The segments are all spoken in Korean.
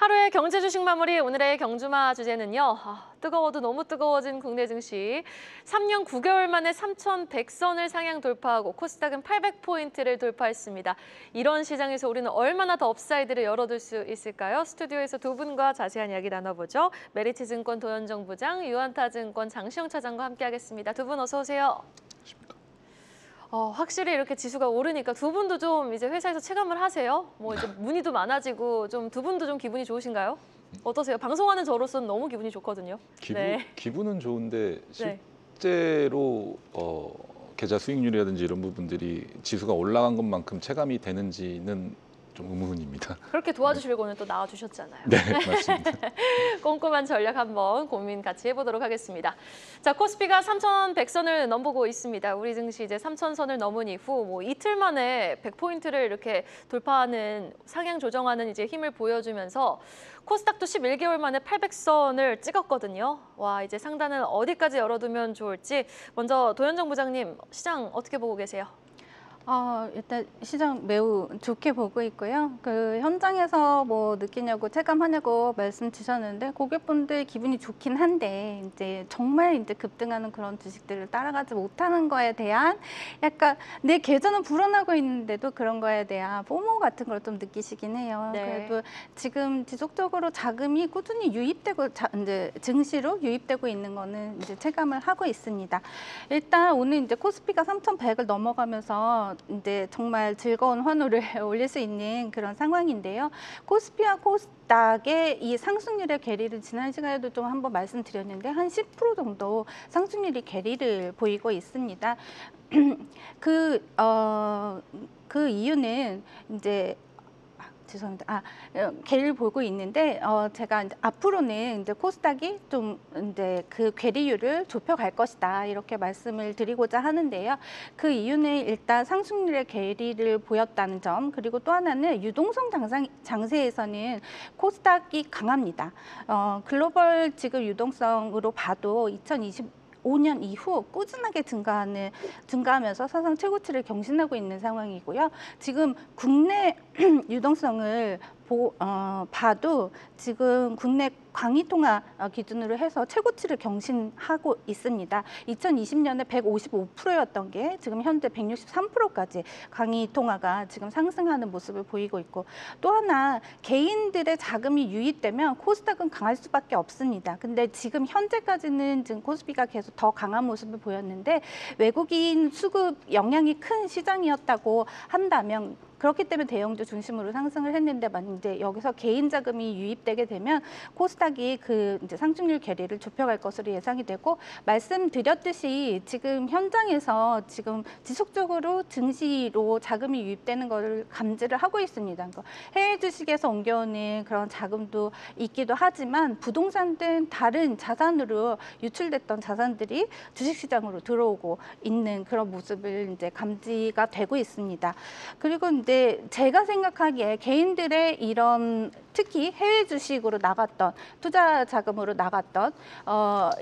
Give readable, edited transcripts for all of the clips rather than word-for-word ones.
하루의 경제 주식 마무리 오늘의 경주마 주제는요. 뜨거워도 너무 뜨거워진 국내 증시. 3년 9개월 만에 3,100선을 상향 돌파하고 코스닥은 800포인트를 돌파했습니다. 이런 시장에서 우리는 얼마나 더 업사이드를 열어둘 수 있을까요? 스튜디오에서 두 분과 자세한 이야기 나눠보죠. 메리츠증권 도현정 부장, 유한타증권 장시영 차장과 함께하겠습니다. 두 분 어서 오세요. 확실히 이렇게 지수가 오르니까 두 분도 좀 이제 회사에서 체감을 하세요? 뭐 이제 문의도 많아지고 좀 두 분도 좀 기분이 좋으신가요? 어떠세요? 방송하는 저로서는 너무 기분이 좋거든요. 기분은 좋은데 네. 실제로 계좌 수익률이라든지 이런 부분들이 지수가 올라간 것만큼 체감이 되는지는 좀 의문입니다. 그렇게 도와주시려고 오늘 또 나와주셨잖아요. 네, 맞습니다. 꼼꼼한 전략 한번 고민 같이 해보도록 하겠습니다. 자, 코스피가 3,100선을 넘보고 있습니다. 우리 증시 이제 3,000선을 넘은 이후 뭐 이틀 만에 100포인트를 이렇게 돌파하는 상향 조정하는 이제 힘을 보여주면서 코스닥도 11개월 만에 800선을 찍었거든요. 와, 이제 상단은 어디까지 열어두면 좋을지 먼저 도현정 부장님 시장 어떻게 보고 계세요? 일단 시장 매우 좋게 보고 있고요. 그 현장에서 뭐 느끼냐고 체감하냐고 말씀 주셨는데 고객분들 기분이 좋긴 한데 이제 정말 이제 급등하는 그런 주식들을 따라가지 못하는 거에 대한 약간 내 계좌는 불어나고 있는데도 그런 거에 대한 포모 같은 걸 좀 느끼시긴 해요. 네. 그래도 지금 지속적으로 자금이 꾸준히 유입되고 이제 증시로 유입되고 있는 거는 이제 체감을 하고 있습니다. 일단 오늘 이제 코스피가 3,100을 넘어가면서 이제 정말 즐거운 환호를 올릴 수 있는 그런 상황인데요. 코스피와 코스닥의 이 상승률의 괴리를 지난 시간에도 좀 한번 말씀드렸는데 한 10% 정도 상승률이 괴리를 보이고 있습니다. 그 이유는 이제 죄송합니다. 괴리를 보고 있는데 제가 이제 앞으로는 이제 코스닥이 좀 이제 그 괴리율을 좁혀갈 것이다 이렇게 말씀을 드리고자 하는데요. 그 이유는 일단 상승률의 괴리를 보였다는 점, 그리고 또 하나는 유동성 장세에서는 코스닥이 강합니다. 글로벌 지금 유동성으로 봐도 2025년 이후 꾸준하게 증가하면서 사상 최고치를 경신하고 있는 상황이고요. 지금 국내 유동성을 봐도 지금 국내 광의통화 기준으로 해서 최고치를 경신하고 있습니다. 2020년에 155%였던 게 지금 현재 163%까지 광의통화가 지금 상승하는 모습을 보이고 있고, 또 하나 개인들의 자금이 유입되면 코스닥은 강할 수밖에 없습니다. 근데 지금 현재까지는 지금 코스피가 계속 더 강한 모습을 보였는데 외국인 수급 영향이 큰 시장이었다고 한다면, 그렇기 때문에 대형주 중심으로 상승을 했는데 만약 이제 여기서 개인 자금이 유입되게 되면 코스닥이 그 이제 상승률 괴리를 좁혀갈 것으로 예상이 되고, 말씀드렸듯이 지금 현장에서 지금 지속적으로 증시로 자금이 유입되는 것을 감지를 하고 있습니다. 그러니까 해외 주식에서 옮겨오는 그런 자금도 있기도 하지만 부동산 등 다른 자산으로 유출됐던 자산들이 주식시장으로 들어오고 있는 그런 모습을 이제 감지가 되고 있습니다. 그리고 이제 제가 생각하기에 개인들의 이런 특히 해외 주식으로 나갔던 투자 자금으로 나갔던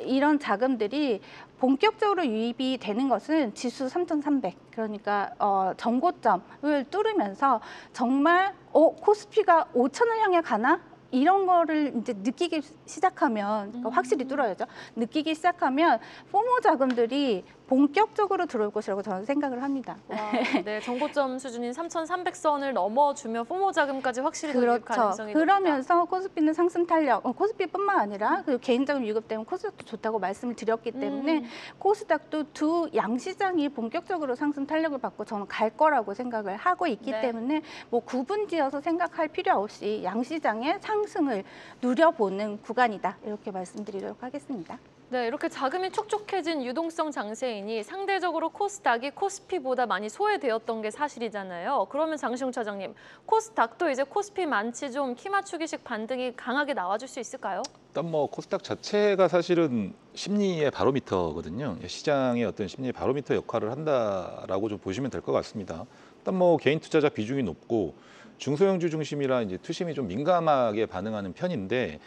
이런 자금들이 본격적으로 유입이 되는 것은 지수 3,300, 그러니까 전고점을 뚫으면서 정말 코스피가 5,000을 향해 가나? 이런 거를 이제 느끼기 시작하면, 그러니까 확실히 뚫어야죠. 느끼기 시작하면 포모 자금들이 본격적으로 들어올 것이라고 저는 생각을 합니다. 와, 네, 정고점 수준인 3,300선을 넘어주면 포모 자금까지 확실히 유입 가능성이 그러면서 높다. 코스피는 상승 탄력, 코스피뿐만 아니라 그 개인 자금 유입 때문에 코스닥도 좋다고 말씀을 드렸기 때문에 코스닥도 두 양시장이 본격적으로 상승 탄력을 받고 저는 갈 거라고 생각을 하고 있기 때문에 뭐 구분지어서 생각할 필요 없이 양시장의 상승을 누려보는 구간이다, 이렇게 말씀드리도록 하겠습니다. 네, 이렇게 자금이 촉촉해진 유동성 장세이니 상대적으로 코스닥이 코스피보다 많이 소외되었던 게 사실이잖아요. 그러면 장시영 차장님, 코스닥도 이제 코스피만치 좀 키 맞추기식 반등이 강하게 나와줄 수 있을까요? 일단 뭐 코스닥 자체가 사실은 심리의 바로미터거든요. 시장의 어떤 심리의 바로미터 역할을 한다라고 좀 보시면 될 것 같습니다. 일단 뭐 개인 투자자 비중이 높고 중소형주 중심이라 이제 투심이 좀 민감하게 반응하는 편인데,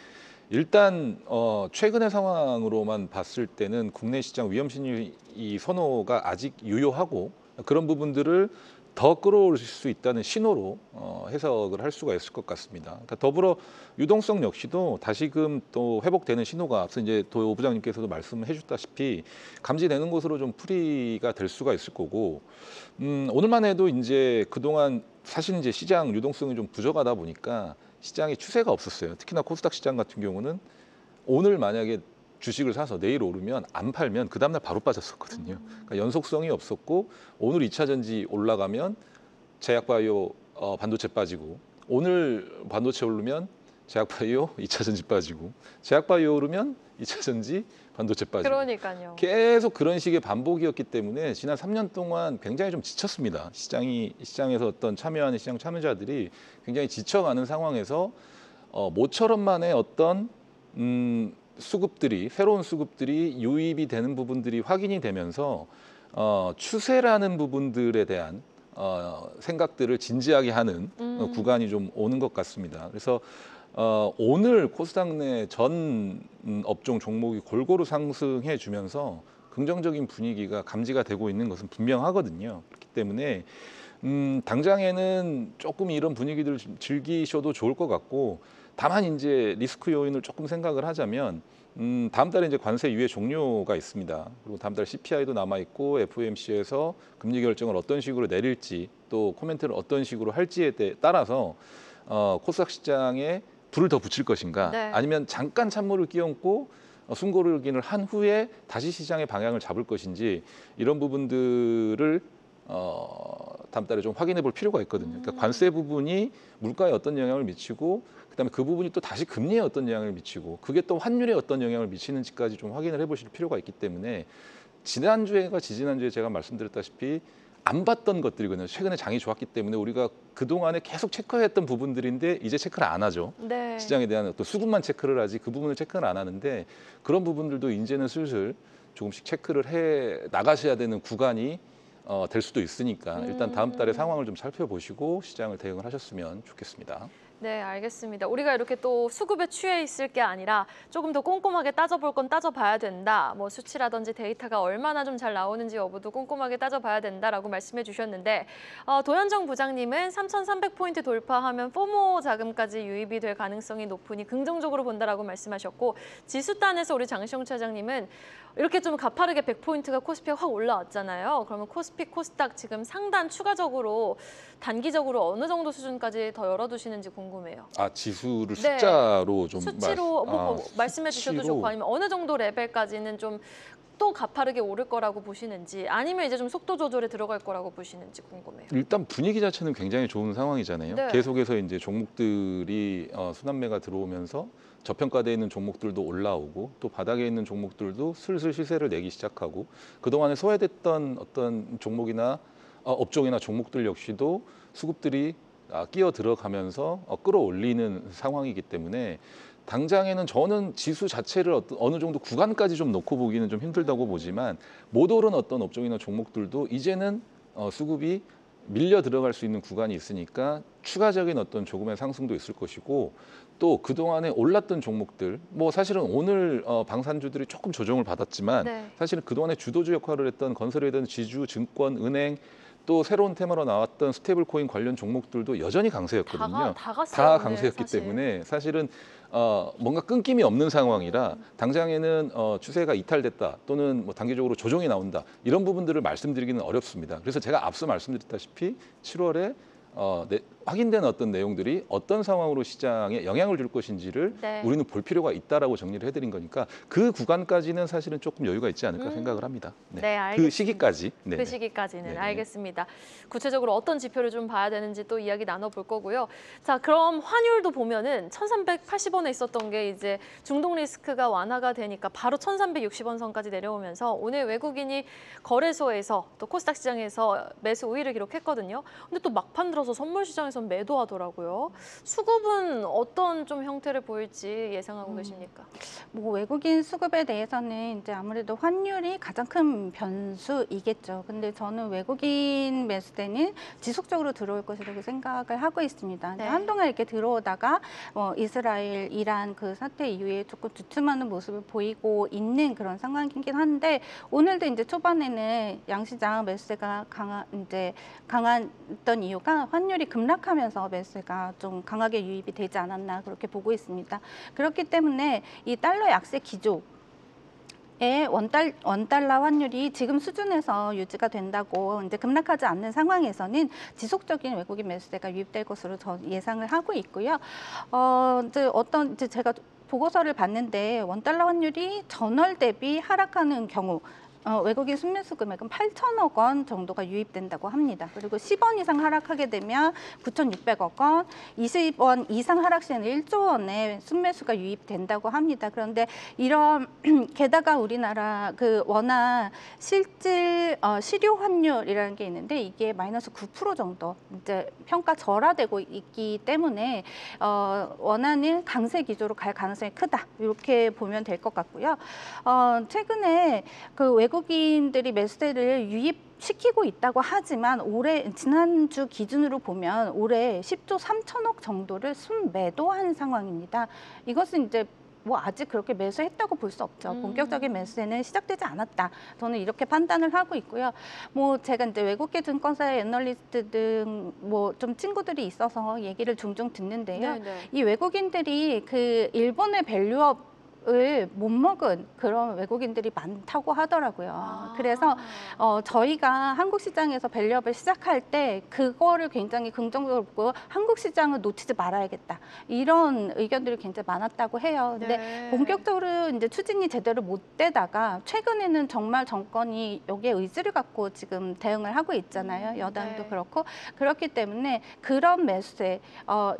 일단 최근의 상황으로만 봤을 때는 국내 시장 위험 심리 선호가 아직 유효하고, 그런 부분들을 더 끌어올릴 수 있다는 신호로 해석을 할 수가 있을 것 같습니다. 그러니까 더불어 유동성 역시도 다시금 또 회복되는 신호가 앞서 이제 도 부장님께서도 말씀해 주셨다시피 감지되는 것으로 좀 풀이가 될 수가 있을 거고 오늘만 해도 이제 그동안 사실 이제 시장 유동성이 좀 부족하다 보니까 시장에 추세가 없었어요. 특히나 코스닥 시장 같은 경우는 오늘 만약에 주식을 사서 내일 오르면 안 팔면 그 다음날 바로 빠졌었거든요. 그러니까 연속성이 없었고 오늘 2차 전지 올라가면 제약바이오 반도체 빠지고 오늘 반도체 오르면 제약바이오 2차 전지 빠지고 제약바이오 오르면 2차 전지 반도체 빠지고 그러니까요. 계속 그런 식의 반복이었기 때문에 지난 3년 동안 굉장히 좀 지쳤습니다. 시장에서 어떤 참여하는 시장 참여자들이 굉장히 지쳐가는 상황에서 모처럼만의 어떤 수급들이 새로운 수급들이 유입이 되는 부분들이 확인이 되면서 추세라는 부분들에 대한 생각들을 진지하게 하는 구간이 좀 오는 것 같습니다. 그래서 오늘 코스닥 내 전 업종 종목이 골고루 상승해 주면서 긍정적인 분위기가 감지가 되고 있는 것은 분명하거든요. 그렇기 때문에 당장에는 조금 이런 분위기들을 즐기셔도 좋을 것 같고 다만 이제 리스크 요인을 조금 생각을 하자면 다음 달에 이제 관세 유예 종료가 있습니다. 그리고 다음 달 CPI도 남아 있고 FOMC에서 금리 결정을 어떤 식으로 내릴지 또 코멘트를 어떤 식으로 할지에 따라서 코스닥 시장에 불을 더 붙일 것인가 네. 아니면 잠깐 찬물을 끼얹고 숨고르기를 한 후에 다시 시장의 방향을 잡을 것인지 이런 부분들을 다음 달에 좀 확인해 볼 필요가 있거든요. 그러니까 관세 부분이 물가에 어떤 영향을 미치고 그다음에 그 부분이 또 다시 금리에 어떤 영향을 미치고 그게 또 환율에 어떤 영향을 미치는지까지 좀 확인을 해보실 필요가 있기 때문에 지난주에가 지지난주에 제가 말씀드렸다시피 안 봤던 것들이거든요. 최근에 장이 좋았기 때문에 우리가 그동안에 계속 체크했던 부분들인데 이제 체크를 안 하죠. 네. 시장에 대한 어떤 수급만 체크를 하지 그 부분을 체크를 안 하는데 그런 부분들도 이제는 슬슬 조금씩 체크를 해 나가셔야 되는 구간이 될 수도 있으니까 일단 다음 달에 상황을 좀 살펴보시고 시장을 대응을 하셨으면 좋겠습니다. 네, 알겠습니다. 우리가 이렇게 또 수급에 취해 있을 게 아니라 조금 더 꼼꼼하게 따져볼 건 따져봐야 된다. 뭐 수치라든지 데이터가 얼마나 좀 잘 나오는지 여부도 꼼꼼하게 따져봐야 된다라고 말씀해 주셨는데 도현정 부장님은 3,300포인트 돌파하면 포모 자금까지 유입이 될 가능성이 높으니 긍정적으로 본다라고 말씀하셨고 지수단에서 우리 장시영 차장님은 이렇게 좀 가파르게 100포인트가 코스피에 확 올라왔잖아요. 그러면 코스피, 코스닥 지금 상단 추가적으로 단기적으로 어느 정도 수준까지 더 열어두시는지 궁금해요. 아 지수를 네. 숫자로 좀 수치로 말씀해 주셔도 수치로. 좋고 아니면 어느 정도 레벨까지는 좀 또 가파르게 오를 거라고 보시는지 아니면 이제 좀 속도 조절에 들어갈 거라고 보시는지 궁금해요. 일단 분위기 자체는 굉장히 좋은 상황이잖아요. 네. 계속해서 이제 종목들이 순환매가 들어오면서 저평가되어 있는 종목들도 올라오고 또 바닥에 있는 종목들도 슬슬 시세를 내기 시작하고 그동안에 소외됐던 어떤 종목이나 업종이나 종목들 역시도 수급들이 끼어 들어가면서 끌어올리는 상황이기 때문에 당장에는 저는 지수 자체를 어느 정도 구간까지 좀 놓고 보기는 좀 힘들다고 보지만 못 오른 어떤 업종이나 종목들도 이제는 수급이 밀려 들어갈 수 있는 구간이 있으니까 추가적인 어떤 조금의 상승도 있을 것이고 또 그동안에 올랐던 종목들 뭐 사실은 오늘 방산주들이 조금 조정을 받았지만 네. 사실은 그동안에 주도주 역할을 했던 건설이든 지주, 증권, 은행 또 새로운 테마로 나왔던 스테이블 코인 관련 종목들도 여전히 강세였거든요. 다 갔어요. 다 오늘 강세였기 사실. 때문에 사실은 뭔가 끊김이 없는 상황이라 당장에는 추세가 이탈됐다 또는 뭐 단기적으로 조정이 나온다 이런 부분들을 말씀드리기는 어렵습니다. 그래서 제가 앞서 말씀드렸다시피 7월에 확인된 어떤 내용들이 어떤 상황으로 시장에 영향을 줄 것인지를 네. 우리는 볼 필요가 있다라고 정리를 해드린 거니까 그 구간까지는 사실은 조금 여유가 있지 않을까 생각을 합니다. 네, 알겠습니다. 그 시기까지. 그 네네. 시기까지는 네네. 알겠습니다. 구체적으로 어떤 지표를 좀 봐야 되는지 또 이야기 나눠볼 거고요. 자, 그럼 환율도 보면은 1,380원에 있었던 게 이제 중동 리스크가 완화가 되니까 바로 1,360원 선까지 내려오면서 오늘 외국인이 거래소에서 또 코스닥 시장에서 매수 우위를 기록했거든요. 근데 또 막판 들어서 선물 시장에서 시장에선 매도하더라고요. 수급은 어떤 좀 형태를 보일지 예상하고 계십니까? 뭐 외국인 수급에 대해서는 이제 아무래도 환율이 가장 큰 변수이겠죠. 근데 저는 외국인 매수대는 지속적으로 들어올 것이라고 생각을 하고 있습니다. 네. 한동안 이렇게 들어오다가 이스라엘, 이란 그 사태 이후에 조금 주춤하는 모습을 보이고 있는 그런 상황이긴 한데 오늘도 이제 초반에는 양시장 매수세가 강했던 이유가 환율이 급락하면서 매수세가 좀 강하게 유입이 되지 않았나 그렇게 보고 있습니다. 그렇기 때문에 이 달러 약세 기조 원달러 환율이 지금 수준에서 유지가 된다고 이제 급락하지 않는 상황에서는 지속적인 외국인 매수세가 유입될 것으로 저 예상을 하고 있고요. 이제 제가 보고서를 봤는데 원달러 환율이 전월 대비 하락하는 경우 외국인 순매수 금액은 8천억 원 정도가 유입된다고 합니다. 그리고 10원 이상 하락하게 되면 9,600억 원, 20원 이상 하락 시에는 1조 원의 순매수가 유입된다고 합니다. 그런데 이런 게다가 우리나라 그 원화 실질 실효 환율이라는 게 있는데 이게 마이너스 9% 정도 이제 평가 절하되고 있기 때문에 원화는 강세 기조로 갈 가능성이 크다 이렇게 보면 될 것 같고요. 최근에 그 외국인들이 매수세를 유입시키고 있다고 하지만 지난주 기준으로 보면 올해 10조 3천억 정도를 순매도한 상황입니다. 이것은 이제 뭐 아직 그렇게 매수했다고 볼 수 없죠. 본격적인 매수세는 시작되지 않았다. 저는 이렇게 판단을 하고 있고요. 뭐 제가 이제 외국계 증권사의 애널리스트 등 뭐 좀 친구들이 있어서 얘기를 종종 듣는데요. 네네. 이 외국인들이 그 일본의 밸류업 을 못 먹은 그런 외국인들이 많다고 하더라고요. 그래서 저희가 한국 시장에서 밸류업을 시작할 때 그거를 굉장히 긍정적으로 보고 한국 시장을 놓치지 말아야겠다. 이런 의견들이 굉장히 많았다고 해요. 근데 네. 본격적으로 이제 추진이 제대로 못 되다가 최근에는 정말 정권이 여기에 의지를 갖고 지금 대응을 하고 있잖아요. 여당도 네. 그렇고 그렇기 때문에 그런 매수세,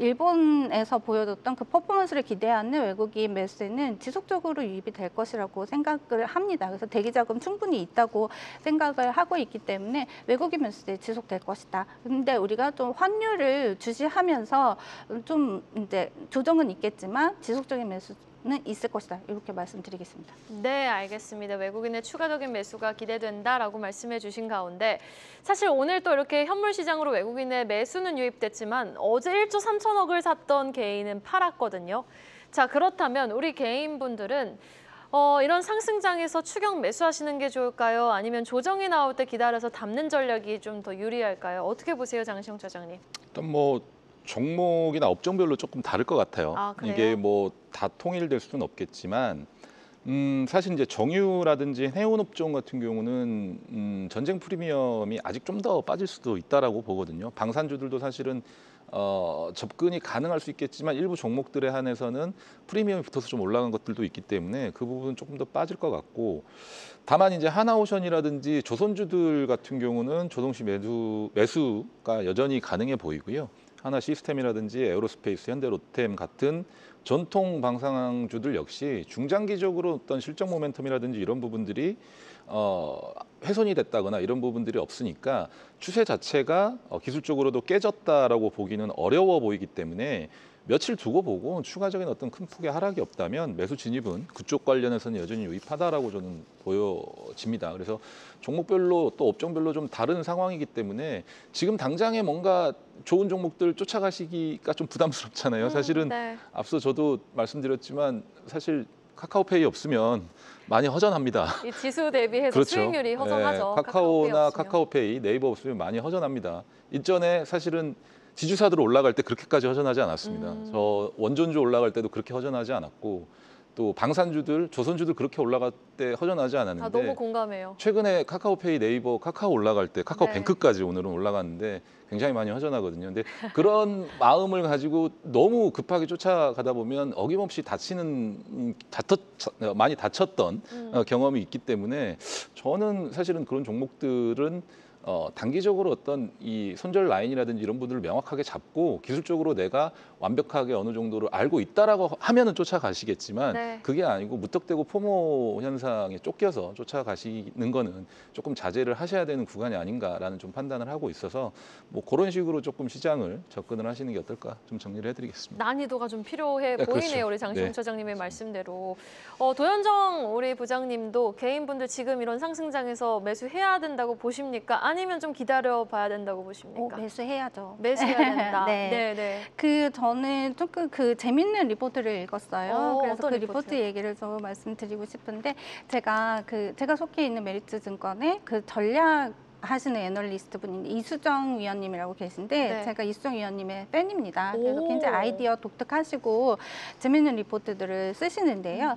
일본에서 보여줬던 그 퍼포먼스를 기대하는 외국인 매수세는 지속적으로 유입이 될 것이라고 생각을 합니다. 그래서 대기자금 충분히 있다고 생각을 하고 있기 때문에 외국인 매수세 지속될 것이다. 근데 우리가 좀 환율을 주시하면서 좀 이제 조정은 있겠지만 지속적인 매수는 있을 것이다. 이렇게 말씀드리겠습니다. 네, 알겠습니다. 외국인의 추가적인 매수가 기대된다라고 말씀해 주신 가운데 사실 오늘 또 이렇게 현물 시장으로 외국인의 매수는 유입됐지만 어제 1조 3천억을 샀던 개인은 팔았거든요. 자, 그렇다면 우리 개인분들은 이런 상승장에서 추격 매수하시는 게 좋을까요? 아니면 조정이 나올 때 기다려서 담는 전략이 좀 더 유리할까요? 어떻게 보세요, 장시영 차장님? 일단 뭐 종목이나 업종별로 조금 다를 것 같아요. 아, 그래요? 이게 뭐 다 통일될 수는 없겠지만 사실 이제 정유라든지 해운 업종 같은 경우는 전쟁 프리미엄이 아직 좀 더 빠질 수도 있다라고 보거든요. 방산주들도 사실은 접근이 가능할 수 있겠지만 일부 종목들에 한해서는 프리미엄이 붙어서 좀 올라간 것들도 있기 때문에 그 부분은 조금 더 빠질 것 같고 다만 이제 하나오션이라든지 조선주들 같은 경우는 조동시 매수가 여전히 가능해 보이고요. 하나 시스템이라든지 에어로스페이스, 현대로템 같은 전통 방산주들 역시 중장기적으로 어떤 실적 모멘텀이라든지 이런 부분들이 훼손이 됐다거나 이런 부분들이 없으니까 추세 자체가 기술적으로도 깨졌다라고 보기는 어려워 보이기 때문에 며칠 두고 보고 추가적인 어떤 큰 폭의 하락이 없다면 매수 진입은 그쪽 관련해서는 여전히 유입하다라고 저는 보여집니다. 그래서 종목별로 또 업종별로 좀 다른 상황이기 때문에 지금 당장에 뭔가 좋은 종목들 쫓아가시기가 좀 부담스럽잖아요. 사실은 네. 앞서 저도 말씀드렸지만 사실 카카오페이 없으면 많이 허전합니다. 이 지수 대비해서 그렇죠. 수익률이 허전하죠. 네, 카카오나 없으면. 카카오페이, 네이버 없으면 많이 허전합니다. 일전에 사실은 지주사들 올라갈 때 그렇게까지 허전하지 않았습니다. 저 원전주 올라갈 때도 그렇게 허전하지 않았고 또 방산주들, 조선주들 그렇게 올라갈 때 허전하지 않았는데 너무 공감해요. 최근에 카카오페이, 네이버, 카카오 올라갈 때 카카오뱅크까지 오늘은 올라갔는데 굉장히 많이 허전하거든요. 근데 그런 마음을 가지고 너무 급하게 쫓아가다 보면 어김없이 많이 다쳤던 경험이 있기 때문에 저는 사실은 그런 종목들은 단기적으로 어떤 이 손절 라인이라든지 이런 부분을 명확하게 잡고 기술적으로 내가 완벽하게 어느 정도를 알고 있다라고 하면은 쫓아가시겠지만 네. 그게 아니고 무턱대고 포모 현상에 쫓겨서 쫓아가시는 거는 조금 자제를 하셔야 되는 구간이 아닌가라는 좀 판단을 하고 있어서 뭐 그런 식으로 조금 시장을 접근을 하시는 게 어떨까 좀 정리를 해드리겠습니다. 난이도가 좀 필요해 네, 보이네요. 그렇죠. 우리 장시영 네. 처장님의 말씀대로. 도현정 우리 부장님도 개인분들 지금 이런 상승장에서 매수해야 된다고 보십니까? 아니면 좀 기다려 봐야 된다고 보십니까? 매수해야죠. 매수해야 된다. 네. 네, 네. 저는 조금 재밌는 리포트를 읽었어요. 그래서 어떤 그 리포트 리포트요? 얘기를 좀 말씀드리고 싶은데 제가 속해 있는 메리츠 증권의 전략 하시는 애널리스트 분인데 이수정 위원님이라고 계신데 네. 제가 이수정 위원님의 팬입니다. 그래서 오. 굉장히 아이디어 독특하시고 재밌는 리포트들을 쓰시는데요.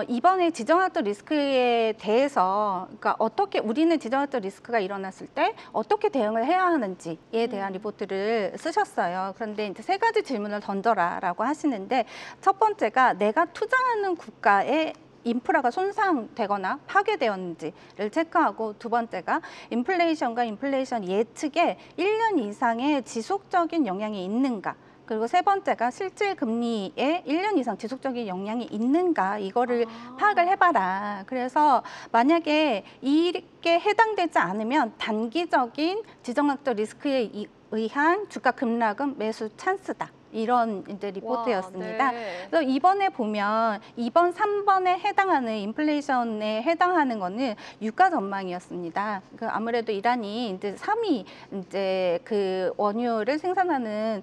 이번에 지정학적 리스크에 대해서 그러니까 어떻게 우리는 지정학적 리스크가 일어났을 때 어떻게 대응을 해야 하는지에 대한 리포트를 쓰셨어요. 그런데 이제 세 가지 질문을 던져라라고 하시는데 첫 번째가 내가 투자하는 국가의 인프라가 손상되거나 파괴되었는지를 체크하고 두 번째가 인플레이션과 인플레이션 예측에 1년 이상의 지속적인 영향이 있는가 그리고 세 번째가 실질 금리에 1년 이상 지속적인 영향이 있는가 이거를 파악을 해봐라. 그래서 만약에 이게 해당되지 않으면 단기적인 지정학적 리스크에 의한 주가 급락은 매수 찬스다. 이런 이제 리포트였습니다. 와, 네. 그래서 이번에 보면 2번, 3번에 해당하는 인플레이션에 해당하는 거는 유가 전망이었습니다. 아무래도 이란이 이제 3위 이제 그 원유를 생산하는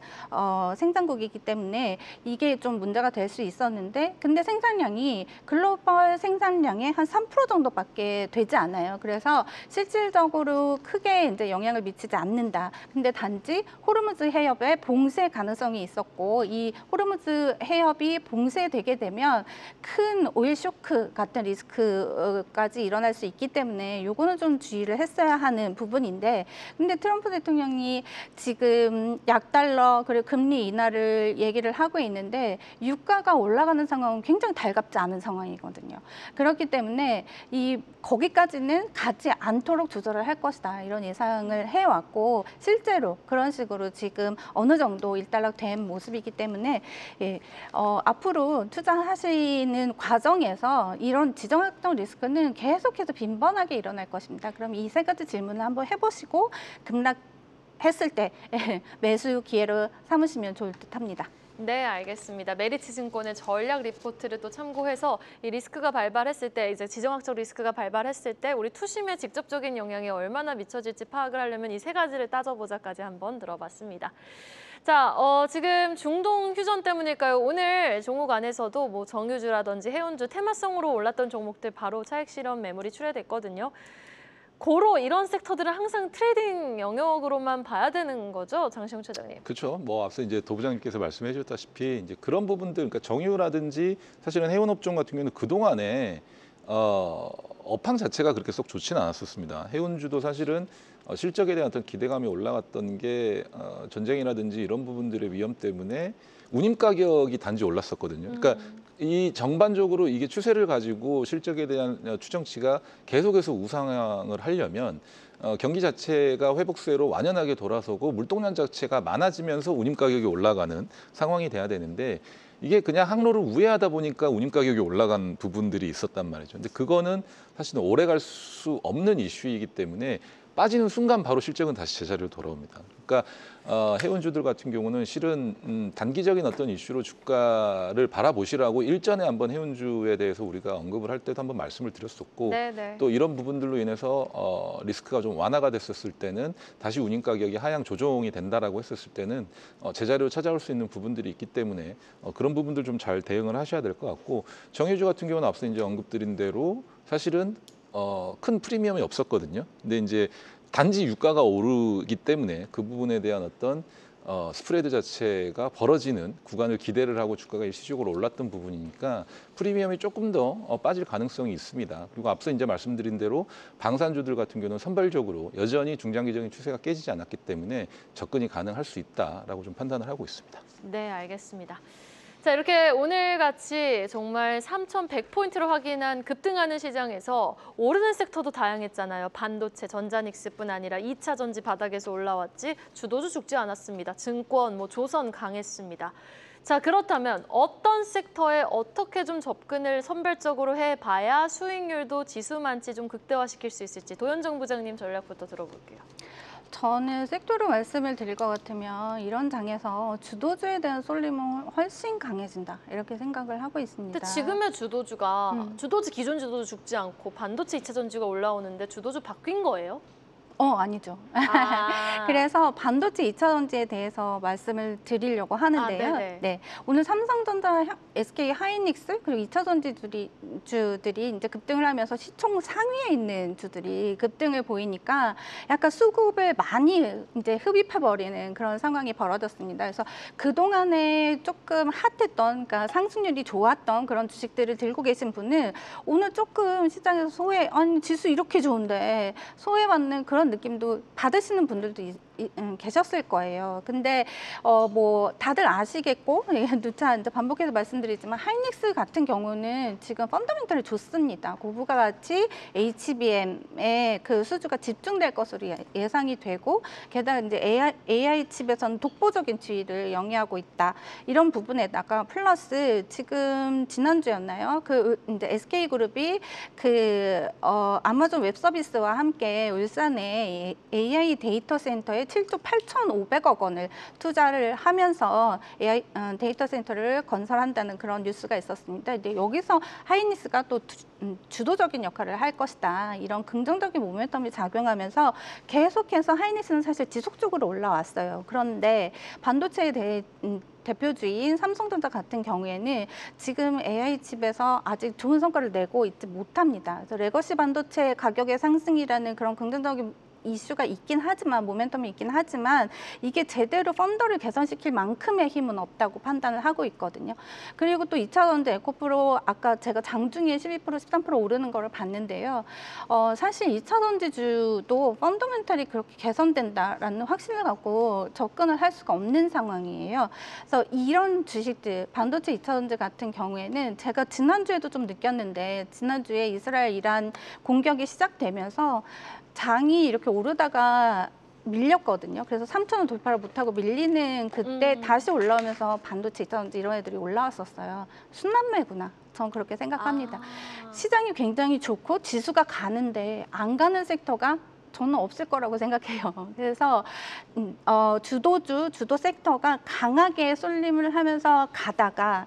생산국이기 때문에 이게 좀 문제가 될 수 있었는데, 근데 생산량이 글로벌 생산량의 한 3% 정도밖에 되지 않아요. 그래서 실질적으로 크게 이제 영향을 미치지 않는다. 근데 단지 호르무즈 해협에 봉쇄 가능성이 있었고 이 호르무즈 해협이 봉쇄되게 되면 큰 오일 쇼크 같은 리스크까지 일어날 수 있기 때문에 요거는 좀 주의를 했어야 하는 부분인데 근데 트럼프 대통령이 지금 약달러 그리고 금리 인하를 얘기를 하고 있는데 유가가 올라가는 상황은 굉장히 달갑지 않은 상황이거든요. 그렇기 때문에 거기까지는 가지 않도록 조절을 할 것이다 이런 예상을 해왔고 실제로 그런 식으로 지금 어느 정도 일단락된 모습이기 때문에 앞으로 투자하시는 과정에서 이런 지정학적 리스크는 계속해서 빈번하게 일어날 것입니다. 그럼 이 세 가지 질문을 한번 해보시고 급락했을 때 매수 기회로 삼으시면 좋을 듯합니다. 네, 알겠습니다. 메리츠 증권의 전략 리포트를 또 참고해서 이 리스크가 발발했을 때, 이제 지정학적 리스크가 발발했을 때 우리 투심에 직접적인 영향이 얼마나 미쳐질지 파악을 하려면 이 세 가지를 따져보자까지 한번 들어봤습니다. 자, 지금 중동 휴전 때문일까요? 오늘 종목 안에서도 뭐 정유주라든지 해운주 테마성으로 올랐던 종목들 바로 차익 실현 매물이 출회됐거든요. 고로 이런 섹터들은 항상 트레이딩 영역으로만 봐야 되는 거죠, 장시영 차장님? 그렇죠. 뭐 앞서 이제 도 부장님께서 말씀해 주셨다시피 이제 그런 부분들, 그러니까 정유라든지 사실은 해운 업종 같은 경우는 그 동안에 업황 자체가 그렇게 썩 좋지는 않았었습니다. 해운주도 사실은 실적에 대한 어떤 기대감이 올라갔던 게 전쟁이라든지 이런 부분들의 위험 때문에 운임 가격이 단지 올랐었거든요. 그러니까 이 정반적으로 이게 추세를 가지고 실적에 대한 추정치가 계속해서 우상향을 하려면 경기 자체가 회복세로 완연하게 돌아서고 물동량 자체가 많아지면서 운임 가격이 올라가는 상황이 돼야 되는데 이게 그냥 항로를 우회하다 보니까 운임 가격이 올라간 부분들이 있었단 말이죠. 근데 그거는 사실은 오래 갈 수 없는 이슈이기 때문에 빠지는 순간 바로 실적은 다시 제자리로 돌아옵니다. 그러니까 해운주들 같은 경우는 실은 단기적인 어떤 이슈로 주가를 바라보시라고 일전에 한번 해운주에 대해서 우리가 언급을 할 때도 한번 말씀을 드렸었고 네네. 또 이런 부분들로 인해서 리스크가 좀 완화가 됐었을 때는 다시 운임 가격이 하향 조정이 된다라고 했었을 때는 제자리로 찾아올 수 있는 부분들이 있기 때문에 그런 부분들 좀 잘 대응을 하셔야 될 것 같고 정유주 같은 경우는 앞서 이제 언급드린 대로 사실은 큰 프리미엄이 없었거든요. 근데 이제 단지 유가가 오르기 때문에 그 부분에 대한 어떤 스프레드 자체가 벌어지는 구간을 기대를 하고 주가가 일시적으로 올랐던 부분이니까 프리미엄이 조금 더 빠질 가능성이 있습니다. 그리고 앞서 이제 말씀드린 대로 방산주들 같은 경우는 선발적으로 여전히 중장기적인 추세가 깨지지 않았기 때문에 접근이 가능할 수 있다라고 좀 판단을 하고 있습니다. 네, 알겠습니다. 자, 이렇게 오늘같이 정말 3,100포인트를 확인한 급등하는 시장에서 오르는 섹터도 다양했잖아요. 반도체, 전자닉스뿐 아니라 2차 전지 바닥에서 올라왔지 주도주 죽지 않았습니다. 증권, 조선 강했습니다. 자, 그렇다면 어떤 섹터에 어떻게 좀 접근을 선별적으로 해봐야 수익률도 지수만치 좀 극대화시킬 수 있을지 도현정 부장님 전략부터 들어볼게요. 저는 섹터로 말씀을 드릴 것 같으면 이런 장에서 주도주에 대한 쏠림은 훨씬 강해진다 이렇게 생각을 하고 있습니다. 근데 지금의 주도주가 음. 기존 주도주 죽지 않고 반도체 2차 전지가 올라오는데 주도주 바뀐 거예요? 아니죠. 아, 그래서 반도체 2차 전지에 대해서 말씀을 드리려고 하는데요. 네네. 네, 오늘 삼성전자, SK 하이닉스 그리고 2차 전지주들이 이제 급등을 하면서 시총 상위에 있는 주들이 급등을 보이니까 약간 수급을 많이 이제 흡입해 버리는 그런 상황이 벌어졌습니다. 그래서 그 동안에 조금 핫했던, 그러니까 상승률이 좋았던 그런 주식들을 들고 계신 분은 오늘 조금 시장에서 아니 지수 이렇게 좋은데 소외받는 그런 느낌도 받으시는 분들도 계셨을 거예요. 근데 다들 아시겠고 누차 이제 반복해서 말씀드리지만 하이닉스 같은 경우는 지금 펀더멘털이 좋습니다. 고부가 가치 HBM의 그 수주가 집중될 것으로 예상이 되고 게다가 이제 AI 칩에서는 독보적인 지위를 영위하고 있다. 이런 부분에다가 플러스 지금 지난주였나요? 그 이제 SK그룹이 아마존 웹서비스와 함께 울산에 AI 데이터 센터에 7조 8,500억 원을 투자를 하면서 AI 데이터 센터를 건설한다는 그런 뉴스가 있었습니다. 근데 여기서 하이닉스가 또 주도적인 역할을 할 것이다. 이런 긍정적인 모멘텀이 작용하면서 계속해서 하이닉스는 사실 지속적으로 올라왔어요. 그런데 반도체에 대해 대표주인 삼성전자 같은 경우에는 지금 AI 칩에서 아직 좋은 성과를 내고 있지 못합니다. 그래서 레거시 반도체 가격의 상승이라는 그런 긍정적인 이슈가 있긴 하지만 모멘텀이 있긴 하지만 이게 제대로 펀더를 개선시킬 만큼의 힘은 없다고 판단을 하고 있거든요. 그리고 또 2차 전지 에코프로 아까 제가 장중에 12% 13% 오르는 거를 봤는데요. 사실 2차 전지주도 펀더멘털이 그렇게 개선된다라는 확신을 갖고 접근을 할 수가 없는 상황이에요. 그래서 이런 주식들 반도체 2차 전지 같은 경우에는 제가 지난주에도 좀 느꼈는데 지난주에 이스라엘 이란 공격이 시작되면서 장이 이렇게 오르다가 밀렸거든요. 그래서 3,000원 돌파를 못하고 밀리는 그때 다시 올라오면서 반도체 2차 전지 이런 애들이 올라왔었어요. 순환매구나. 전 그렇게 생각합니다. 시장이 굉장히 좋고 지수가 가는데 안 가는 섹터가 저는 없을 거라고 생각해요. 그래서 주도 섹터가 강하게 쏠림을 하면서 가다가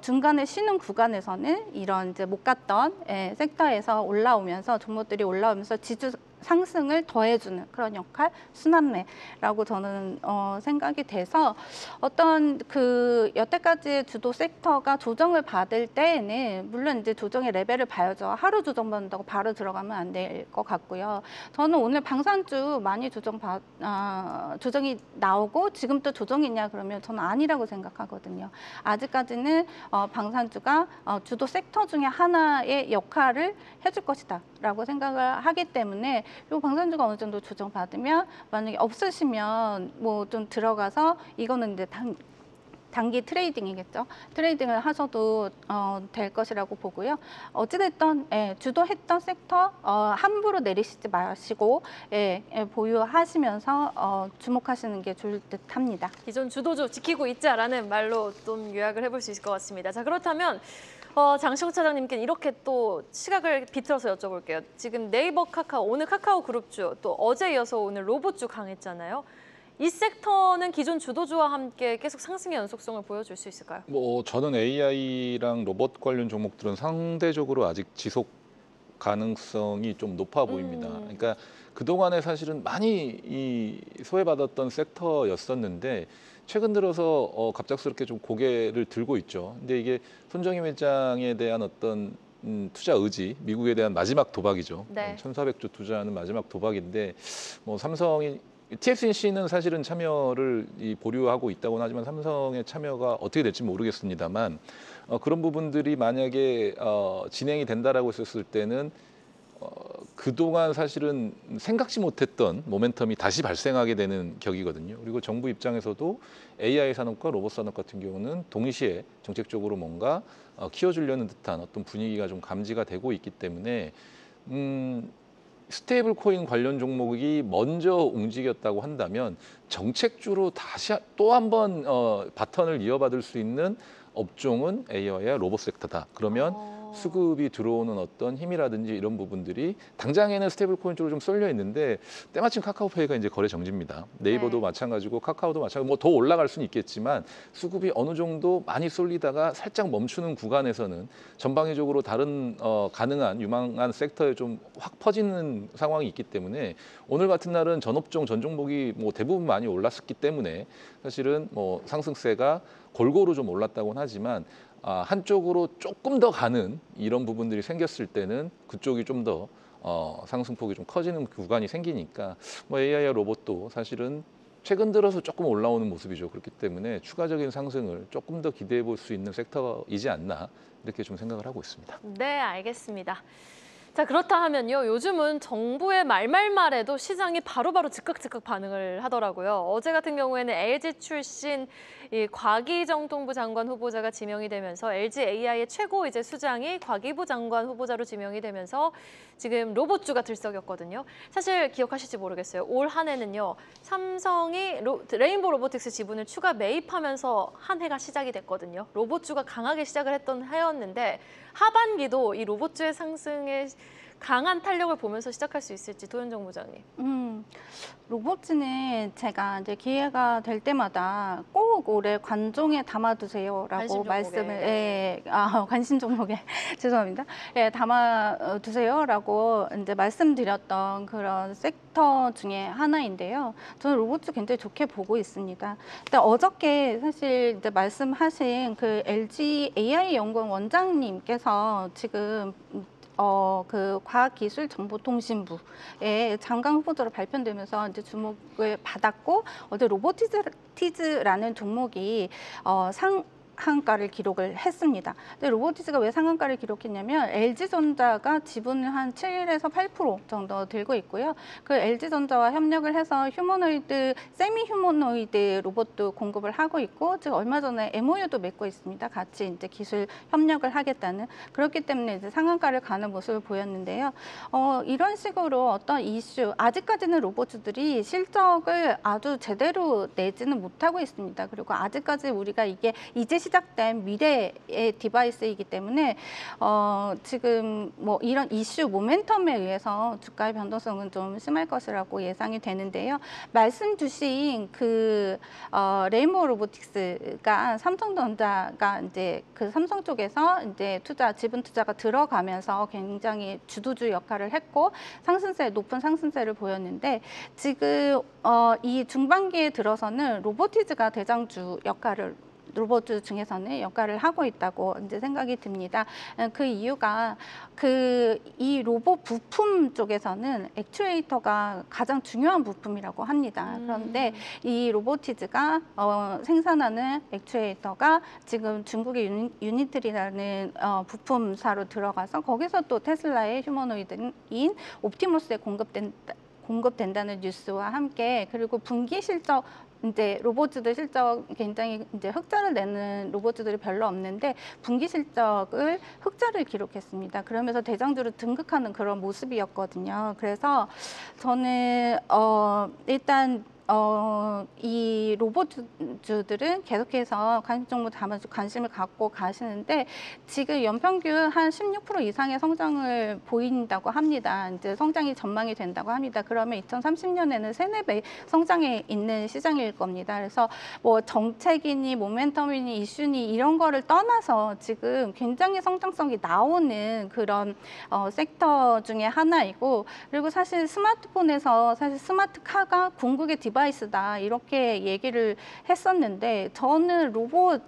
중간에 쉬는 구간에서는 이런 이제 못 갔던 섹터에서 올라오면서 종목들이 올라오면서 지수 상승을 더해주는 그런 역할, 순환매라고 저는 생각이 돼서 어떤 그 여태까지의 주도 섹터가 조정을 받을 때에는 물론 이제 조정의 레벨을 봐야죠. 하루 조정 받는다고 바로 들어가면 안 될 것 같고요. 저는 오늘 방산주 많이 조정이 나오고 지금 또 조정이냐 그러면 저는 아니라고 생각하거든요. 아직까지는 방산주가 주도 섹터 중에 하나의 역할을 해줄 것이다라고 생각을 하기 때문에 요 방산주가 어느 정도 조정받으면 만약에 없으시면 뭐 좀 들어가서 이거는 이제 단기 트레이딩이겠죠. 트레이딩을 하셔도 될 것이라고 보고요. 어찌됐든 주도했던 섹터 함부로 내리시지 마시고 보유하시면서 주목하시는 게 좋을 듯합니다. 기존 주도주 지키고 있자라는 말로 좀 요약을 해볼 수 있을 것 같습니다. 자, 그렇다면 장시영 차장님께 이렇게 또 시각을 비틀어서 여쭤볼게요. 지금 네이버 카카오, 오늘 카카오 그룹주, 또 어제 이어서 오늘 로봇주 강했잖아요. 이 섹터는 기존 주도주와 함께 계속 상승의 연속성을 보여줄 수 있을까요? 저는 AI랑 로봇 관련 종목들은 상대적으로 아직 지속 가능성이 좀 높아 보입니다. 그러니까 그동안에 사실은 많이 소외받았던 섹터였었는데 최근 들어서 갑작스럽게 좀 고개를 들고 있죠. 근데 이게 손정희 회장에 대한 어떤 투자 의지, 미국에 대한 마지막 도박이죠. 네. 1,400조 투자하는 마지막 도박인데 삼성이 TSMC는 사실은 참여를 보류하고 있다고는 하지만 삼성의 참여가 어떻게 될지 모르겠습니다만 그런 부분들이 만약에 진행이 된다라고 했었을 때는 그동안 사실은 생각지 못했던 모멘텀이 다시 발생하게 되는 격이거든요. 그리고 정부 입장에서도 AI 산업과 로봇 산업 같은 경우는 동시에 정책적으로 뭔가 키워주려는 듯한 어떤 분위기가 좀 감지가 되고 있기 때문에 스테이블 코인 관련 종목이 먼저 움직였다고 한다면 정책주로 다시 또 한 번 바턴을 이어받을 수 있는 업종은 AI와 로봇 섹터다. 그러면 수급이 들어오는 어떤 힘이라든지 이런 부분들이 당장에는 스테이블 코인 쪽으로 좀 쏠려 있는데 때마침 카카오페이가 이제 거래 정지입니다. 네이버도 네. 마찬가지고 카카오도 마찬가지고 뭐 더 올라갈 수는 있겠지만 수급이 어느 정도 많이 쏠리다가 살짝 멈추는 구간에서는 전방위적으로 다른 가능한 유망한 섹터에 좀 확 퍼지는 상황이 있기 때문에 오늘 같은 날은 전업종 전 종목이 뭐 대부분 많이 올랐었기 때문에 사실은 뭐 상승세가 골고루 좀 올랐다고는 하지만 한쪽으로 조금 더 가는 이런 부분들이 생겼을 때는 그쪽이 좀 더 상승폭이 좀 커지는 구간이 생기니까 뭐 AI와 로봇도 사실은 최근 들어서 조금 올라오는 모습이죠. 그렇기 때문에 추가적인 상승을 조금 더 기대해 볼 수 있는 섹터이지 않나 이렇게 좀 생각을 하고 있습니다. 네, 알겠습니다. 자, 그렇다 하면요. 요즘은 정부의 말말말에도 시장이 바로바로 즉각 반응을 하더라고요. 어제 같은 경우에는 LG 출신 이 곽이정 장관 후보자가 지명이 되면서 LG AI의 최고 이제 수장이 곽이부 장관 후보자로 지명이 되면서 지금 로봇주가 들썩였거든요. 사실 기억하실지 모르겠어요. 올 한 해는요. 삼성이 레인보우 로보틱스 지분을 추가 매입하면서 한 해가 시작이 됐거든요. 로봇주가 강하게 시작을 했던 해였는데 하반기도 이 로봇주의 상승에 강한 탄력을 보면서 시작할 수 있을지 도현정 부장님. 로봇은 제가 이제 기회가 될 때마다 꼭 올해 관종에 담아두세요라고 관심 종목에. 말씀을 관심 종목에 죄송합니다. 예, 담아두세요라고 이제 말씀드렸던 그런 섹터 중에 하나인데요. 저는 로봇주 굉장히 좋게 보고 있습니다. 근데 어저께 사실 이제 말씀하신 그 LG AI 연구원 원장님께서 지금 그 과학기술정보통신부에 장관 후보자로 발표되면서 이제 주목을 받았고 어제 로보티즈라는 종목이 상한가를 기록을 했습니다. 근데 로보티즈가 왜 상한가를 기록했냐면 LG전자가 지분을 한 7에서 8% 정도 들고 있고요. 그 LG전자와 협력을 해서 세미 휴머노이드 로봇도 공급을 하고 있고, 즉 얼마 전에 MOU도 맺고 있습니다. 같이 이제 기술 협력을 하겠다는. 그렇기 때문에 이제 상한가를 가는 모습을 보였는데요. 이런 식으로 어떤 이슈, 아직까지는 로봇주들이 실적을 아주 제대로 내지는 못하고 있습니다. 그리고 아직까지 우리가 이게 이제 시작된 미래의 디바이스이기 때문에 지금 뭐 이런 이슈 모멘텀에 의해서 주가의 변동성은 좀 심할 것이라고 예상이 되는데요. 말씀 주신 그 레인보우 로보틱스가 삼성전자가 이제 그 삼성 쪽에서 이제 지분 투자가 들어가면서 굉장히 주도주 역할을 했고 높은 상승세를 보였는데 지금 이 중반기에 들어서는 로보티즈가 대장주 역할을 로봇 중에서는 역할을 하고 있다고 이제 생각이 듭니다. 그 이유가 이 로봇 부품 쪽에서는 액추에이터가 가장 중요한 부품이라고 합니다. 그런데 이 로보티즈가 생산하는 액추에이터가 지금 중국의 유니트리라는 부품사로 들어가서 거기서 또 테슬라의 휴머노이드인 옵티머스에 공급된다는 뉴스와 함께, 그리고 분기 실적 이제 로봇들 실적 굉장히 이제 흑자를 내는 로봇들이 별로 없는데 분기 흑자를 기록했습니다. 그러면서 대장주로 등극하는 그런 모습이었거든요. 그래서 저는 일단 이 로봇주들은 계속해서 관심 종목 담아서 관심을 갖고 가시는데 지금 연평균 한 16% 이상의 성장을 보인다고 합니다. 이제 성장이 전망이 된다고 합니다. 그러면 2030년에는 3~4배 성장에 있는 시장일 겁니다. 그래서 뭐 정책이니 모멘텀이니 이슈니 이런 거를 떠나서 지금 굉장히 성장성이 나오는 그런 섹터 중에 하나이고, 그리고 사실 스마트폰에서 사실 스마트카가 궁극의 디바이스다 이렇게 얘기를 했었는데 저는 로봇이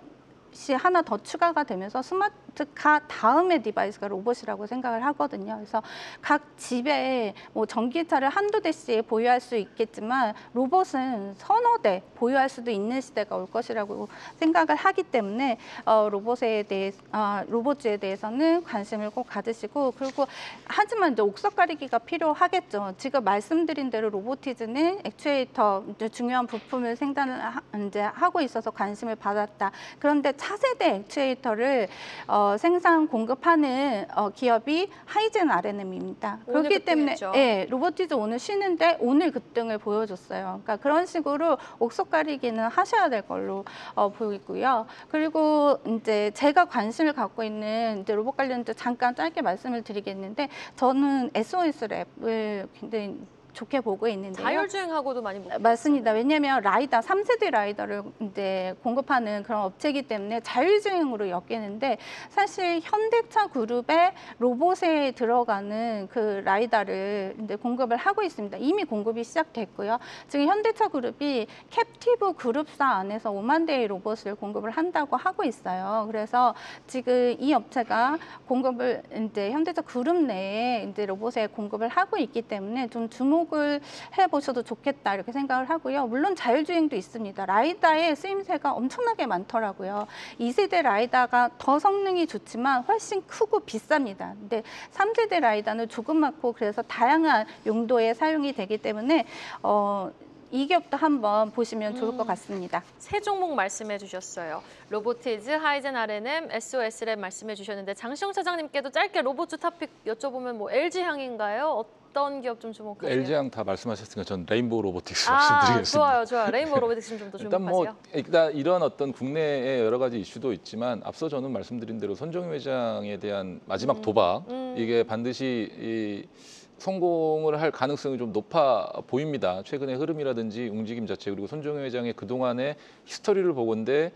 하나 더 추가가 되면서 로보트카 다음의 디바이스가 로봇이라고 생각을 하거든요. 그래서 각 집에 뭐 전기차를 한두 대씩 보유할 수 있겠지만 로봇은 서너 대 보유할 수도 있는 시대가 올 것이라고 생각을 하기 때문에 로봇에 대해서는 관심을 꼭 가지시고, 그리고 하지만 이제 옥석 가리기가 필요하겠죠. 지금 말씀드린 대로 로보티즈는 액추에이터 이제 중요한 부품을 생산을 이제 하고 있어서 관심을 받았다. 그런데 차세대 액추에이터를 생산 공급하는 기업이 하이젠 R&M입니다. 그렇기 때문에 로보티즈 오늘 쉬는데 오늘 급등을 보여줬어요. 그러니까 그런 식으로 옥석 가리기는 하셔야 될 걸로 보이고요. 그리고 이제 제가 관심을 갖고 있는 이제 로봇 관련해서 잠깐 짧게 말씀을 드리겠는데, 저는 SOS 랩을 굉장히 좋게 보고 있는데요. 자율주행하고도 많이 맞습니다. 왜냐하면 라이더 3세대 라이더를 이제 공급하는 그런 업체이기 때문에 자율주행으로 엮이는데, 사실 현대차 그룹의 로봇에 들어가는 그 라이더를 이제 공급을 하고 있습니다. 이미 공급이 시작됐고요. 지금 현대차 그룹이 캡티브 그룹사 안에서 5만 대의 로봇을 공급을 한다고 하고 있어요. 그래서 지금 이 업체가 공급을 이제 현대차 그룹 내에 이제 로봇에 공급을 하고 있기 때문에 좀 주목을 해보셔도 좋겠다 이렇게 생각을 하고요. 물론 자율주행도 있습니다. 라이다의 쓰임새가 엄청나게 많더라고요. 2세대 라이다가 더 성능이 좋지만 훨씬 크고 비쌉니다. 근데 3세대 라이다는 조그맣고 그래서 다양한 용도에 사용이 되기 때문에 이 기업도 한번 보시면 좋을 것 같습니다. 세 종목 말씀해 주셨어요. 로보티즈, 하이젠 R&M, SOS랩 말씀해 주셨는데, 장시영 차장님께도 짧게 로봇주 토픽 여쭤보면 뭐 LG향인가요? 어떤 기업 좀 주목하세요? LG향 다 말씀하셨으니까 전 레인보우 로보틱스 말씀드리겠습니다. 좋아요. 레인보우 로보틱스 좀 더 주목하세요. 일단 이런 어떤 국내의 여러 가지 이슈도 있지만 앞서 저는 말씀드린 대로 손정희 회장에 대한 마지막 도박, 이게 반드시 성공을 할 가능성이 좀 높아 보입니다. 최근의 흐름이라든지 움직임 자체, 그리고 손정희 회장의 그동안의 히스토리를 보건대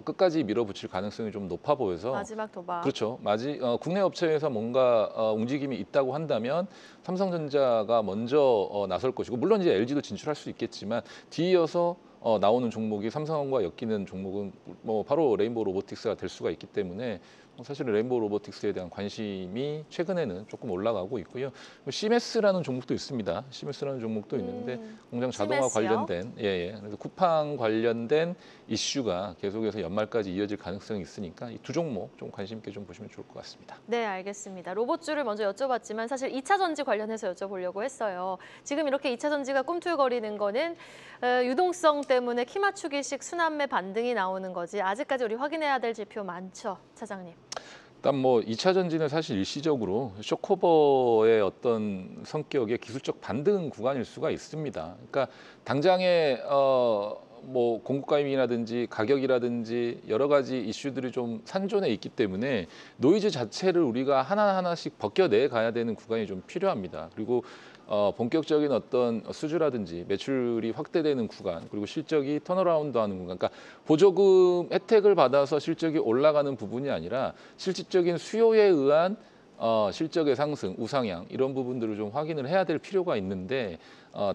끝까지 밀어붙일 가능성이 좀 높아 보여서. 마지막 도박. 그렇죠. 국내 업체에서 뭔가 움직임이 있다고 한다면 삼성전자가 먼저 나설 것이고, 물론 이제 LG도 진출할 수 있겠지만 뒤이어서 나오는 종목이 삼성과 엮이는 종목은 뭐 바로 레인보우 로보틱스가 될 수가 있기 때문에 사실은 레인보우 로보틱스에 대한 관심이 최근에는 조금 올라가고 있고요. 시메스라는 종목도 있습니다. 시메스라는 종목도 있는데 공장 자동화 시메스요? 관련된 그래서 쿠팡 관련된 이슈가 계속해서 연말까지 이어질 가능성이 있으니까 이 두 종목 좀 관심 있게 좀 보시면 좋을 것 같습니다. 네, 알겠습니다. 로봇주를 먼저 여쭤봤지만 사실 2차 전지 관련해서 여쭤보려고 했어요. 지금 이렇게 2차 전지가 꿈틀거리는 거는 유동성 때문에 키 맞추기식 순환매 반등이 나오는 거지, 아직까지 우리 확인해야 될 지표 많죠, 차장님? 일단 뭐 2차 전지는 사실 일시적으로 쇼커버의 어떤 성격의 기술적 반등 구간일 수가 있습니다. 그러니까 당장에 뭐 공급가임이라든지 가격이라든지 여러 가지 이슈들이 좀 산존해 있기 때문에 노이즈 자체를 우리가 하나하나씩 벗겨내 가야 되는 구간이 좀 필요합니다. 그리고 본격적인 어떤 수주라든지 매출이 확대되는 구간, 그리고 실적이 턴어라운드하는 구간, 그러니까 보조금 혜택을 받아서 실적이 올라가는 부분이 아니라 실질적인 수요에 의한 실적의 상승, 우상향 이런 부분들을 좀 확인을 해야 될 필요가 있는데,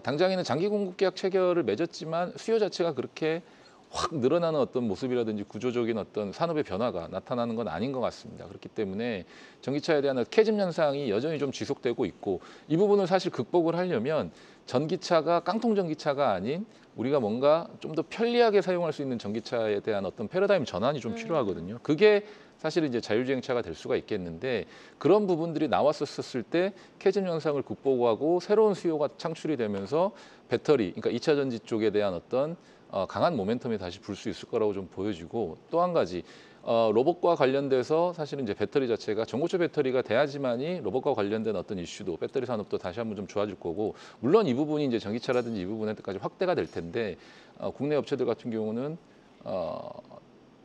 당장에는 장기 공급 계약 체결을 맺었지만 수요 자체가 그렇게 확 늘어나는 어떤 모습이라든지 구조적인 어떤 산업의 변화가 나타나는 건 아닌 것 같습니다. 그렇기 때문에 전기차에 대한 캐즘 현상이 여전히 좀 지속되고 있고, 이 부분을 사실 극복을 하려면 전기차가 깡통 전기차가 아닌 우리가 뭔가 좀 더 편리하게 사용할 수 있는 전기차에 대한 어떤 패러다임 전환이 좀 필요하거든요. 그게 사실은 이제 자율주행차가 될 수가 있겠는데, 그런 부분들이 나왔었을 때 캐즘 현상을 극복하고 새로운 수요가 창출이 되면서 배터리, 그러니까 2차 전지 쪽에 대한 어떤 강한 모멘텀이 다시 불 수 있을 거라고 좀 보여지고, 또 한 가지 로봇과 관련돼서 사실은 이제 배터리 자체가 전고체 배터리가 돼야지만이 로봇과 관련된 어떤 이슈도, 배터리 산업도 다시 한번 좀 좋아질 거고, 물론 이 부분이 이제 전기차라든지 이 부분에까지 확대가 될 텐데, 국내 업체들 같은 경우는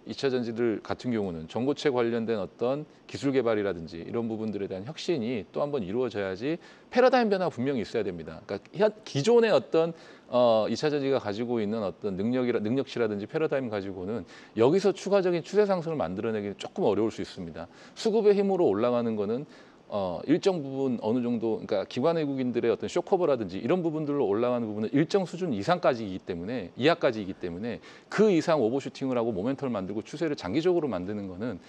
2차 전지들 같은 경우는 전고체 관련된 어떤 기술 개발이라든지 이런 부분들에 대한 혁신이 또 한번 이루어져야지 패러다임 변화가 분명히 있어야 됩니다. 그러니까 기존의 어떤 2차 전지가 가지고 있는 어떤 능력치라든지 패러다임 가지고는 여기서 추가적인 추세 상승을 만들어내기는 조금 어려울 수 있습니다. 수급의 힘으로 올라가는 거는 일정 부분 어느 정도, 그러니까 기관 외국인들의 어떤 쇼커버라든지 이런 부분들로 올라가는 부분은 일정 수준 이상까지이기 때문에, 이하까지이기 때문에 그 이상 오버슈팅을 하고 모멘텀을 만들고 추세를 장기적으로 만드는 거는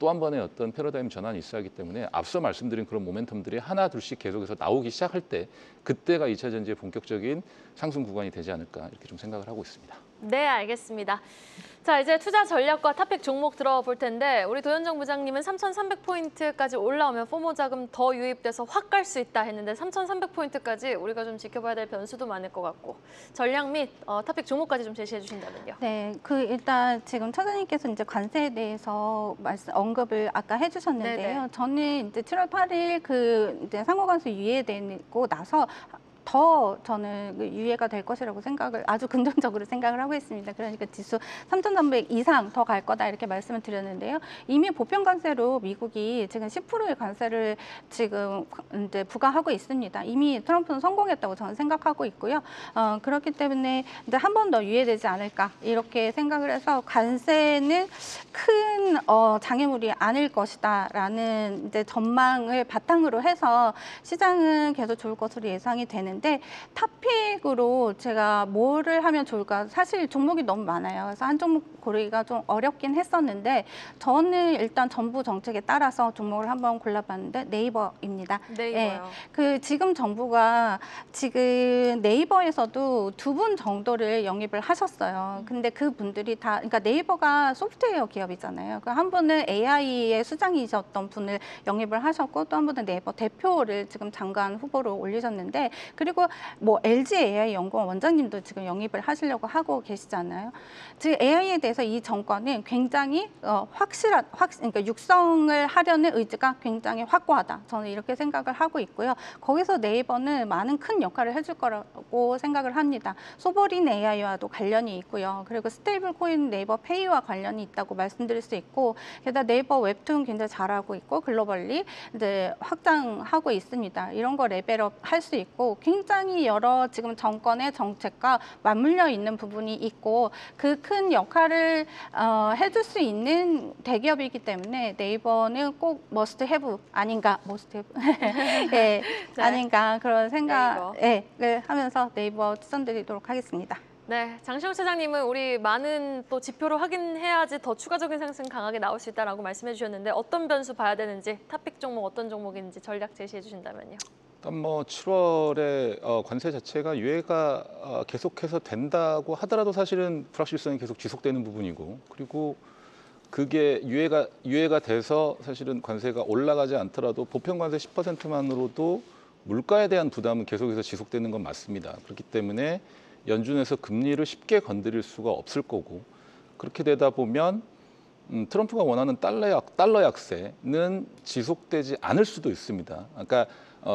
또 한 번의 어떤 패러다임 전환이 있어야 하기 때문에 앞서 말씀드린 그런 모멘텀들이 하나 둘씩 계속해서 나오기 시작할 때 그때가 2차 전지의 본격적인 상승 구간이 되지 않을까 이렇게 좀 생각을 하고 있습니다. 네, 알겠습니다. 자, 이제 투자 전략과 탑픽 종목 들어볼 텐데 우리 도현정 부장님은 3,300포인트까지 올라오면 포모 자금 더 유입돼서 확 갈 수 있다 했는데 3,300포인트까지 우리가 좀 지켜봐야 될 변수도 많을 것 같고 전략 및 탑픽 종목까지 좀 제시해 주신다면요. 네, 일단 지금 차장님께서 이제 관세에 대해서 언급을 아까 해주셨는데요. 네네. 저는 이제 7월 8일 이제 상호관세 유예되고 나서 더 저는 유예가 될 것이라고 아주 긍정적으로 생각을 하고 있습니다. 그러니까 지수 3,300 이상 더 갈 거다 이렇게 말씀을 드렸는데요. 이미 보편 관세로 미국이 지금 10%의 관세를 지금 이제 부과하고 있습니다. 이미 트럼프는 성공했다고 저는 생각하고 있고요. 그렇기 때문에 이제 한 번 더 유예되지 않을까 이렇게 생각을 해서 관세는 큰 장애물이 아닐 것이다라는 이제 전망을 바탕으로 해서 시장은 계속 좋을 것으로 예상이 되는데 탑픽으로 제가 뭐를 하면 좋을까? 사실 종목이 너무 많아요. 그래서 한 종목 고르기가 좀 어렵긴 했었는데 저는 일단 정부 정책에 따라서 종목을 한번 골라봤는데 네이버입니다. 네이버요. 그 지금 정부가 지금 네이버에서도 2분 정도를 영입을 하셨어요. 근데 그 분들이 다 그러니까 네이버가 소프트웨어 기업이잖아요. 그 한 분은 AI의 수장이셨던 분을 영입을 하셨고 또 한 분은 네이버 대표를 지금 장관 후보로 올리셨는데 그리고 뭐 LG AI 연구원 원장님도 지금 영입을 하시려고 하고 계시잖아요. 지금 AI에 대해서 이 정권은 굉장히 그러니까 육성을 하려는 의지가 굉장히 확고하다. 저는 이렇게 생각을 하고 있고요. 거기서 네이버는 많은 큰 역할을 해줄 거라고 생각을 합니다. 소버린 AI와도 관련이 있고요. 그리고 스테이블 코인 네이버 페이와 관련이 있다고 말씀드릴 수 있고 게다가 네이버 웹툰 굉장히 잘하고 있고 글로벌리 이제 확장하고 있습니다. 이런 거 레벨업 할 수 있고 굉장히 여러 지금 정권의 정책과 맞물려 있는 부분이 있고 그 큰 역할을 해줄 수 있는 대기업이기 때문에 네이버는 꼭 머스트 해브 아닌가 머스트 해브 예, 네. 아닌가 그런 네이버. 생각을 하면서 네이버 추천드리도록 하겠습니다. 네, 장시영 차장님은 우리 많은 또 지표로 확인해야지 더 추가적인 상승 강하게 나올 수 있다라고 말씀해 주셨는데 어떤 변수 봐야 되는지 탑픽 종목 어떤 종목인지 전략 제시해 주신다면요. 일단 뭐 7월에 관세 자체가 유예가 계속해서 된다고 하더라도 사실은 불확실성이 계속 지속되는 부분이고 그리고 그게 유예가 돼서 사실은 관세가 올라가지 않더라도 보편 관세 10%만으로도 물가에 대한 부담은 계속해서 지속되는 건 맞습니다. 그렇기 때문에 연준에서 금리를 쉽게 건드릴 수가 없을 거고 그렇게 되다 보면 트럼프가 원하는 달러 약세는 지속되지 않을 수도 있습니다. 그러니까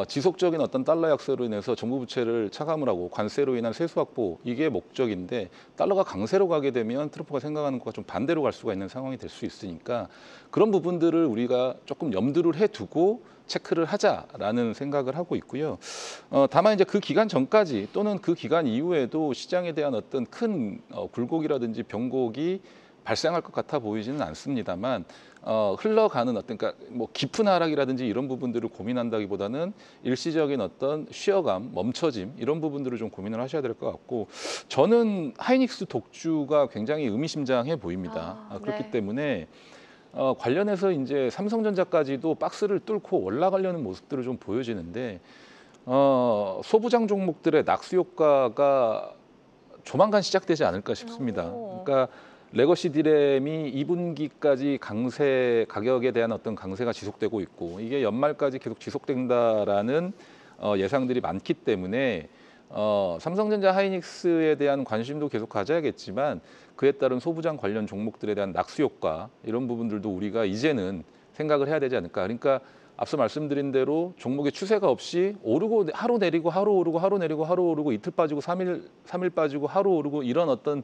지속적인 어떤 달러 약세로 인해서 정부 부채를 차감을 하고 관세로 인한 세수 확보 이게 목적인데 달러가 강세로 가게 되면 트럼프가 생각하는 것과 좀 반대로 갈 수가 있는 상황이 될 수 있으니까 그런 부분들을 우리가 조금 염두를 해두고 체크를 하자라는 생각을 하고 있고요. 다만 이제 그 기간 전까지 또는 그 기간 이후에도 시장에 대한 어떤 큰 굴곡이라든지 변곡이 발생할 것 같아 보이지는 않습니다만 흘러가는 어떤 그러니까 뭐 깊은 하락이라든지 이런 부분들을 고민한다기보다는 일시적인 어떤 쉬어감, 멈춰짐 이런 부분들을 좀 고민을 하셔야 될 것 같고 저는 하이닉스 독주가 굉장히 의미심장해 보입니다. 그렇기 네. 때문에 관련해서 이제 삼성전자까지도 박스를 뚫고 올라가려는 모습들을 좀 보여지는데 소부장 종목들의 낙수 효과가 조만간 시작되지 않을까 싶습니다. 그러니까 레거시 디램이 2분기까지 강세 가격에 대한 어떤 강세가 지속되고 있고 이게 연말까지 계속 지속된다라는 예상들이 많기 때문에 삼성전자 하이닉스에 대한 관심도 계속 가져야겠지만 그에 따른 소부장 관련 종목들에 대한 낙수 효과 이런 부분들도 우리가 이제는 생각을 해야 되지 않을까. 그러니까 앞서 말씀드린 대로 종목의 추세가 없이 오르고 하루 내리고 하루 오르고 하루 내리고 하루 오르고 이틀 빠지고 3일 빠지고 하루 오르고 이런 어떤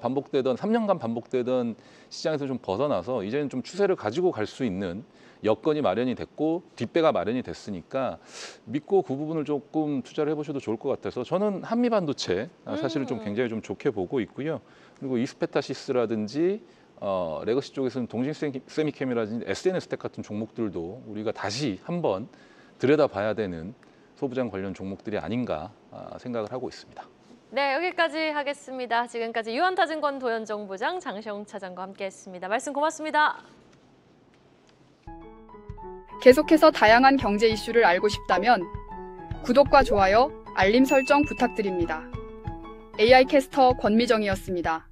반복되던 3년간 반복되던 시장에서 좀 벗어나서 이제는 좀 추세를 가지고 갈 수 있는 여건이 마련이 됐고 뒷배가 마련이 됐으니까 믿고 그 부분을 조금 투자를 해보셔도 좋을 것 같아서 저는 한미반도체 사실은 좀 굉장히 좀 좋게 보고 있고요. 그리고 이스페타시스라든지 레거시 쪽에서는 동신 세미캠이라든지 SNS텍 같은 종목들도 우리가 다시 한번 들여다봐야 되는 소부장 관련 종목들이 아닌가 생각을 하고 있습니다. 네, 여기까지 하겠습니다. 지금까지 유한타증권 도현정 부장, 장시영 차장과 함께했습니다. 말씀 고맙습니다. 계속해서 다양한 경제 이슈를 알고 싶다면 구독과 좋아요, 알림 설정 부탁드립니다. AI 캐스터 권미정이었습니다.